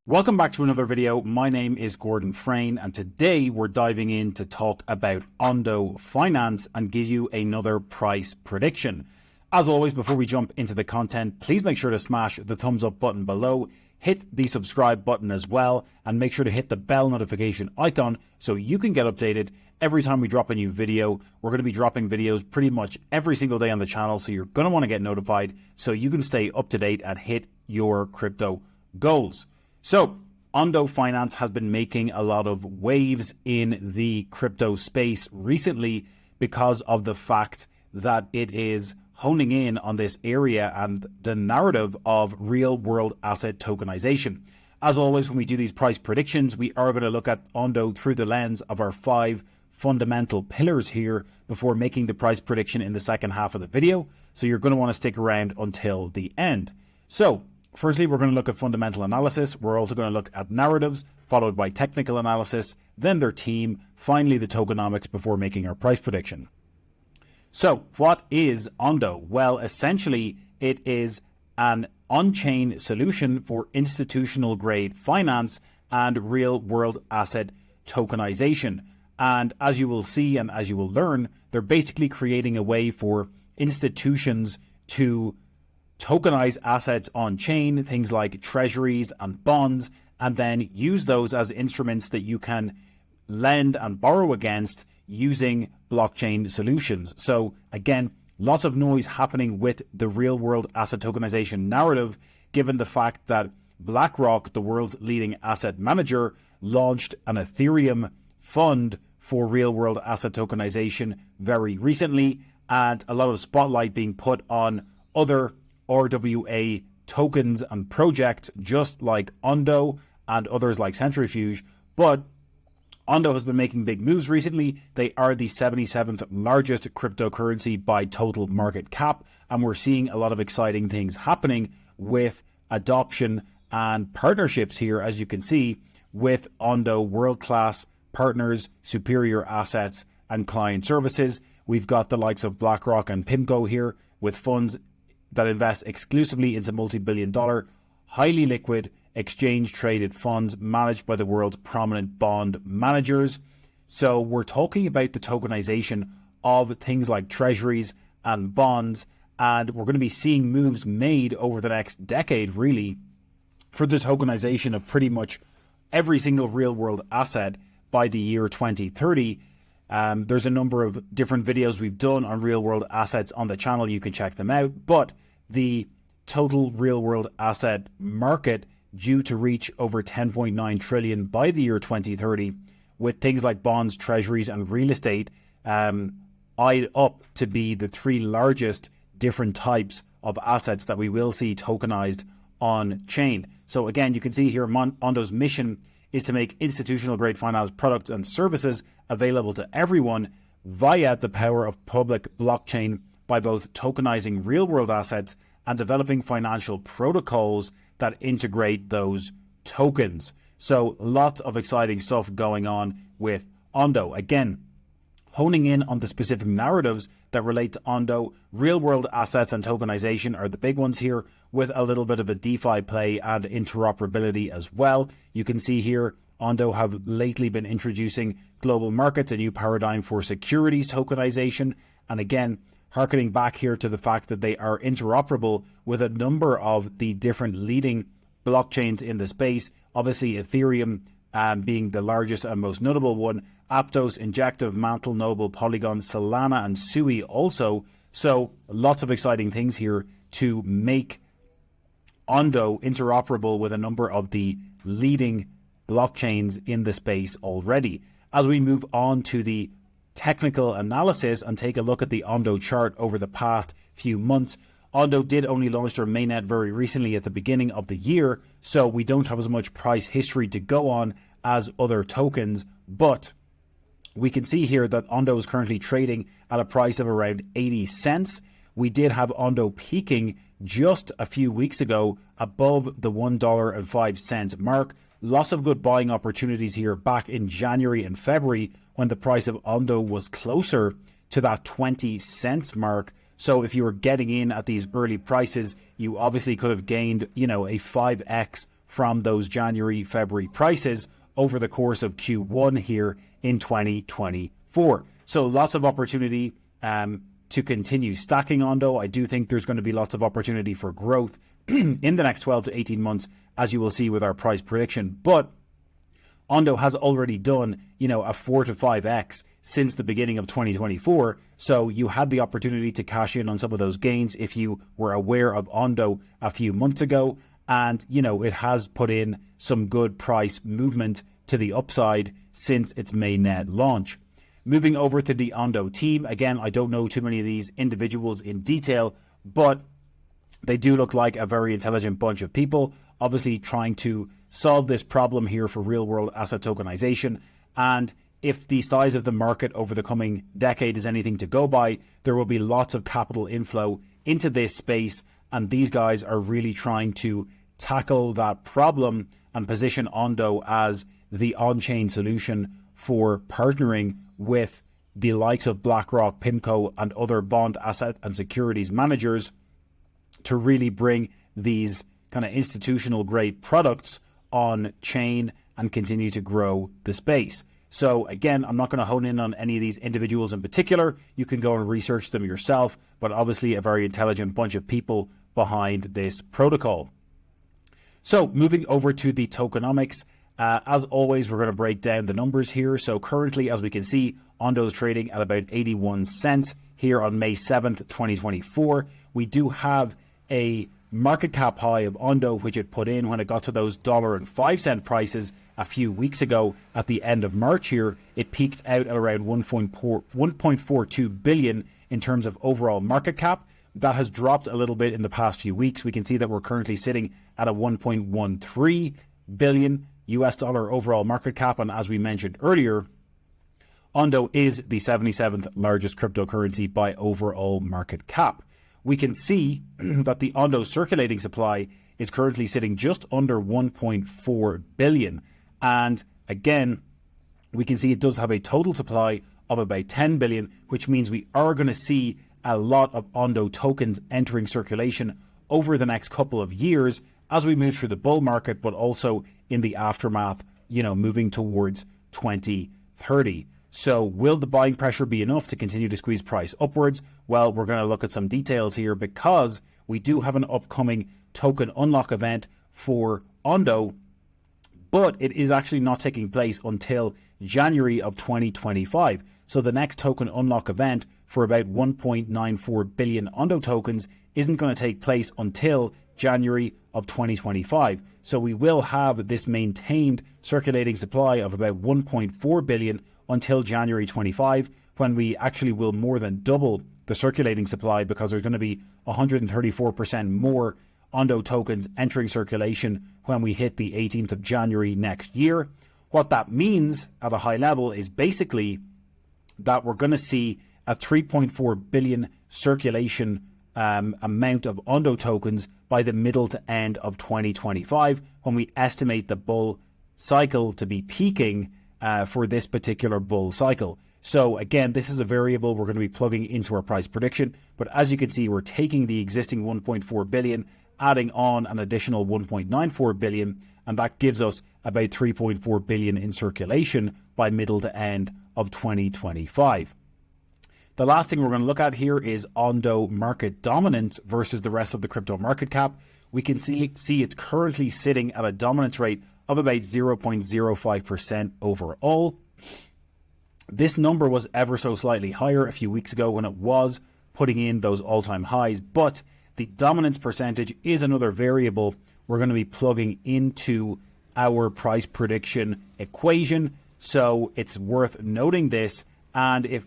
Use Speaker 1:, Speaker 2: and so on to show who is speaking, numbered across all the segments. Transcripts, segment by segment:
Speaker 1: Welcome back to another video. My name is Gordon Frayne, and today we're diving in to talk about ONDO Finance and give you another price prediction. As always, before we jump into the content, please make sure to smash the thumbs up button below, hit the subscribe button as well, and make sure to hit the bell notification icon so you can get updated every time we drop a new video. We're going to be dropping videos pretty much every single day on the channel, so you're going to want to get notified so you can stay up to date and hit your crypto goals. So, ONDO Finance has been making a lot of waves in the crypto space recently because of the fact that it is honing in on this area and the narrative of real-world asset tokenization. As always, when we do these price predictions, we are going to look at ONDO through the lens of our 5 fundamental pillars here before making the price prediction in the second half of the video. So you're going to want to stick around until the end. So, firstly, we're going to look at fundamental analysis. We're also going to look at narratives, followed by technical analysis, then their team, finally the tokenomics before making our price prediction. So what is ONDO? Well, essentially, it is an on-chain solution for institutional grade finance and real-world asset tokenization. And as you will see and as you will learn, they're basically creating a way for institutions to tokenize assets on chain, things like treasuries and bonds, and then use those as instruments that you can lend and borrow against using blockchain solutions. So again, lots of noise happening with the real world asset tokenization narrative, given the fact that BlackRock, the world's leading asset manager, launched an Ethereum fund for real world asset tokenization very recently, and a lot of spotlight being put on other RWA tokens and projects just like ONDO and others like Centrifuge. But ONDO has been making big moves recently. They are the 77th largest cryptocurrency by total market cap, and we're seeing a lot of exciting things happening with adoption and partnerships here, as you can see, with ONDO world-class partners, superior assets, and client services. We've got the likes of BlackRock and PIMCO here with funds that invest exclusively into multi-billion-dollar, highly liquid, exchange-traded funds managed by the world's prominent bond managers. So we're talking about the tokenization of things like treasuries and bonds, and we're going to be seeing moves made over the next decade, really, for the tokenization of pretty much every single real-world asset by the year 2030. There's a number of different videos we've done on real world assets on the channel. You can check them out. But the total real world asset market due to reach over 10.9 trillion by the year 2030, with things like bonds, treasuries, and real estate eyed up to be the 3 largest different types of assets that we will see tokenized on chain. So again, you can see here ONDO's mission is to make institutional grade finance products and services available to everyone via the power of public blockchain by both tokenizing real world assets and developing financial protocols that integrate those tokens. So lots of exciting stuff going on with ONDO. Again, honing in on the specific narratives that relate to ONDO, real world assets and tokenization are the big ones here, with a little bit of a DeFi play and interoperability as well. You can see here ONDO have lately been introducing global markets, a new paradigm for securities tokenization, and again, harkening back here to the fact that they are interoperable with a number of the different leading blockchains in the space. Obviously Ethereum being the largest and most notable one, Aptos, Injective, Mantle, Noble, Polygon, Solana, and Sui also. So lots of exciting things here to make ONDO interoperable with a number of the leading blockchains in the space already. As we move on to the technical analysis and take a look at the ONDO chart over the past few months, ONDO did only launch their mainnet very recently at the beginning of the year, so we don't have as much price history to go on as other tokens, but we can see here that ONDO is currently trading at a price of around 80 cents. We did have ONDO peaking just a few weeks ago above the $1.05 mark. Lots of good buying opportunities here back in January and February when the price of ONDO was closer to that 20 cents mark. So if you were getting in at these early prices, you obviously could have gained, a 5x from those January, February prices over the course of Q1 here in 2024. So lots of opportunity to continue stacking ONDO. I do think there's going to be lots of opportunity for growth in the next 12 to 18 months, as you will see with our price prediction. But ONDO has already done, a 4 to 5x since the beginning of 2024. So you had the opportunity to cash in on some of those gains if you were aware of ONDO a few months ago. And, it has put in some good price movement to the upside since its mainnet launch. Moving over to the ONDO team. Again, I don't know too many of these individuals in detail, but they do look like a very intelligent bunch of people, obviously trying to solve this problem here for real-world asset tokenization. And if the size of the market over the coming decade is anything to go by, there will be lots of capital inflow into this space. And these guys are really trying to tackle that problem and position ONDO as the on-chain solution for partnering with the likes of BlackRock, PIMCO, and other bond asset and securities managers to really bring these kind of institutional grade products on chain and continue to grow the space. So again, I'm not going to hone in on any of these individuals in particular. You can go and research them yourself, but obviously a very intelligent bunch of people behind this protocol. So moving over to the tokenomics, as always, we're going to break down the numbers here. So currently, as we can see, ONDO is trading at about 81 cents here on May 7th, 2024. We do have a market cap high of ONDO, which it put in when it got to those $1.05 prices a few weeks ago at the end of March here. It peaked out at around 1.42 billion in terms of overall market cap. That has dropped a little bit in the past few weeks. We can see that we're currently sitting at a 1.13 billion US dollar overall market cap. And as we mentioned earlier, ONDO is the 77th largest cryptocurrency by overall market cap. We can see that the ONDO circulating supply is currently sitting just under 1.4 billion. And again, we can see it does have a total supply of about 10 billion, which means we are going to see a lot of ONDO tokens entering circulation over the next couple of years as we move through the bull market, but also in the aftermath, moving towards 2030. So will the buying pressure be enough to continue to squeeze price upwards? Well, we're going to look at some details here because we do have an upcoming token unlock event for ONDO, but it is actually not taking place until January of 2025. So the next token unlock event for about 1.94 billion ONDO tokens isn't going to take place until January of 2025. So we will have this maintained circulating supply of about 1.4 billion until January 25, when we actually will more than double the circulating supply because there's going to be 134% more ONDO tokens entering circulation when we hit the 18th of January next year. What that means at a high level is basically that we're going to see a 3.4 billion circulation amount of ONDO tokens by the middle to end of 2025, when we estimate the bull cycle to be peaking for this particular bull cycle. So again, this is a variable we're going to be plugging into our price prediction. But as you can see, we're taking the existing 1.4 billion, adding on an additional 1.94 billion, and that gives us about 3.4 billion in circulation by middle to end of 2025. The last thing we're going to look at here is ONDO market dominance versus the rest of the crypto market cap. We can see it's currently sitting at a dominance rate of about 0.05% overall. This number was ever so slightly higher a few weeks ago when it was putting in those all-time highs, but the dominance percentage is another variable we're going to be plugging into our price prediction equation. So it's worth noting this. And if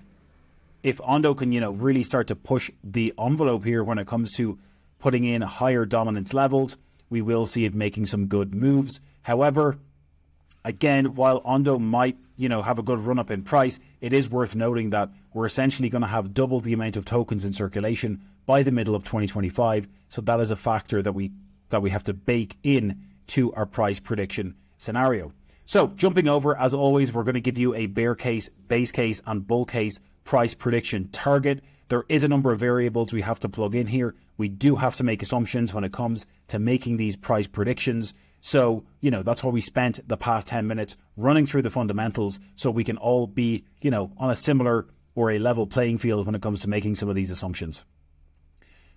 Speaker 1: ONDO can, really start to push the envelope here when it comes to putting in higher dominance levels, we will see it making some good moves. However, again, while ONDO might, have a good run up in price, it is worth noting that we're essentially going to have double the amount of tokens in circulation by the middle of 2025. So that is a factor that we have to bake in to our price prediction scenario. So jumping over, as always, we're going to give you a bear case, base case, and bull case price prediction target. There is a number of variables we have to plug in here. We do have to make assumptions when it comes to making these price predictions. So, that's why we spent the past 10 minutes running through the fundamentals so we can all be, on a similar or a level playing field when it comes to making some of these assumptions.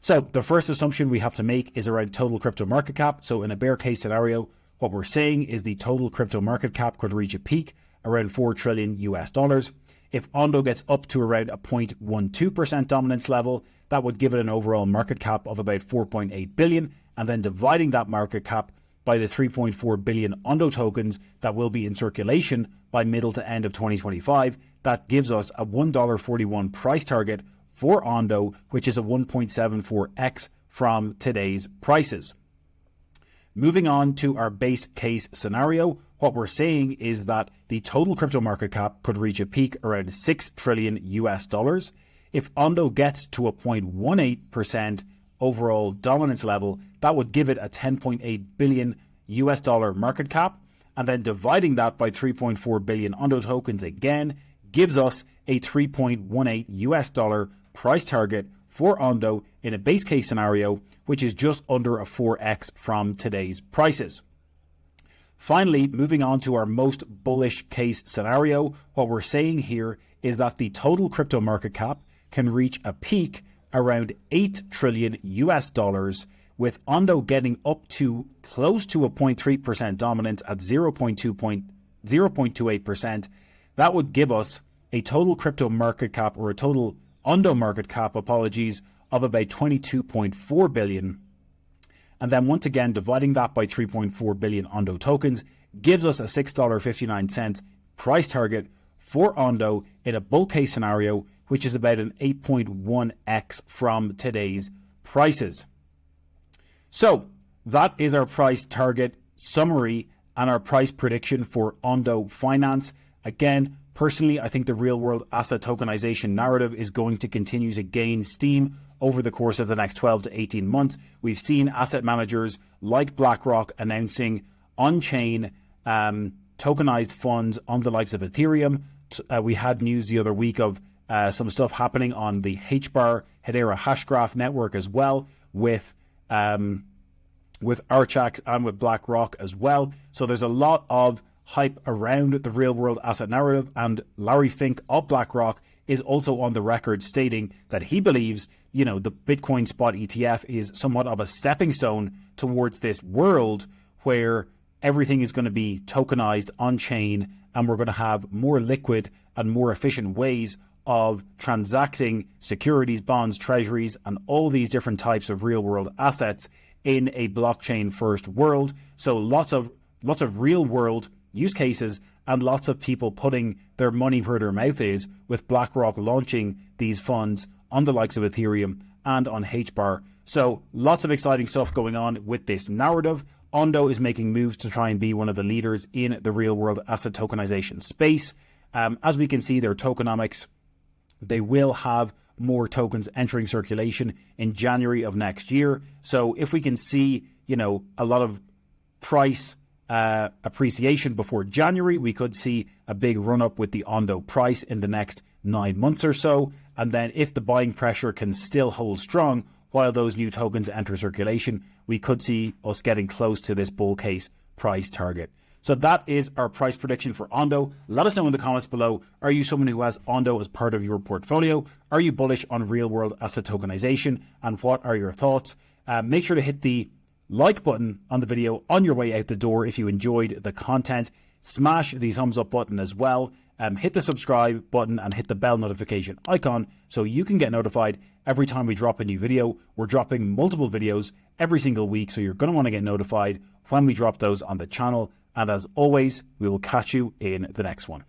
Speaker 1: So the first assumption we have to make is around total crypto market cap. So in a bear case scenario, what we're saying is the total crypto market cap could reach a peak around $4 trillion US. If ONDO gets up to around a 0.12% dominance level, that would give it an overall market cap of about 4.8 billion. And then dividing that market cap by the 3.4 billion ONDO tokens that will be in circulation by middle to end of 2025, that gives us a $1.41 price target for ONDO, which is a 1.74x from today's prices. Moving on to our base case scenario, what we're saying is that the total crypto market cap could reach a peak around $6 trillion US. If ONDO gets to a 0.18% overall dominance level, that would give it a $10.8 billion US market cap. And then dividing that by 3.4 billion ONDO tokens again gives us a $3.18 US price target for ONDO in a base case scenario, which is just under a 4x from today's prices. Finally, moving on to our most bullish case scenario, what we're saying here is that the total crypto market cap can reach a peak around $8 trillion US, with ONDO getting up to close to a 0.3% dominance at 0.28%. That would give us a total crypto market cap, or a total ONDO market cap, of about 22.4 billion. And then once again, dividing that by 3.4 billion ONDO tokens gives us a $6.59 price target for ONDO in a bull case scenario, which is about an 8.1x from today's prices. So that is our price target summary and our price prediction for ONDO Finance. Again, personally, I think the real world asset tokenization narrative is going to continue to gain steam over the course of the next 12 to 18 months. We've seen asset managers like BlackRock announcing on-chain tokenized funds on the likes of Ethereum. We had news the other week of some stuff happening on the HBAR Hedera Hashgraph network as well, with Archax and with BlackRock as well. So there's a lot of hype around the real world asset narrative, and Larry Fink of BlackRock is also on the record stating that he believes, the Bitcoin spot ETF is somewhat of a stepping stone towards this world where everything is going to be tokenized on chain, and we're going to have more liquid and more efficient ways of transacting securities, bonds, treasuries, and all these different types of real world assets in a blockchain first world. So lots of real world use cases and lots of people putting their money where their mouth is, with BlackRock launching these funds on the likes of Ethereum and on HBAR. So lots of exciting stuff going on with this narrative. ONDO is making moves to try and be one of the leaders in the real world asset tokenization space. As we can see, their tokenomics, they will have more tokens entering circulation in January of next year. So if we can see, a lot of price appreciation before January, we could see a big run up with the ONDO price in the next 9 months or so. And then if the buying pressure can still hold strong while those new tokens enter circulation, we could see us getting close to this bull case price target. So that is our price prediction for ONDO. Let us know in the comments below. Are you someone who has ONDO as part of your portfolio? Are you bullish on real world asset tokenization? And what are your thoughts? Make sure to hit the like button on the video on your way out the door if you enjoyed the content. Smash the thumbs up button as well. Hit the subscribe button and hit the bell notification icon so you can get notified every time we drop a new video. We're dropping multiple videos every single week, so you're going to want to get notified when we drop those on the channel. And as always, we will catch you in the next one.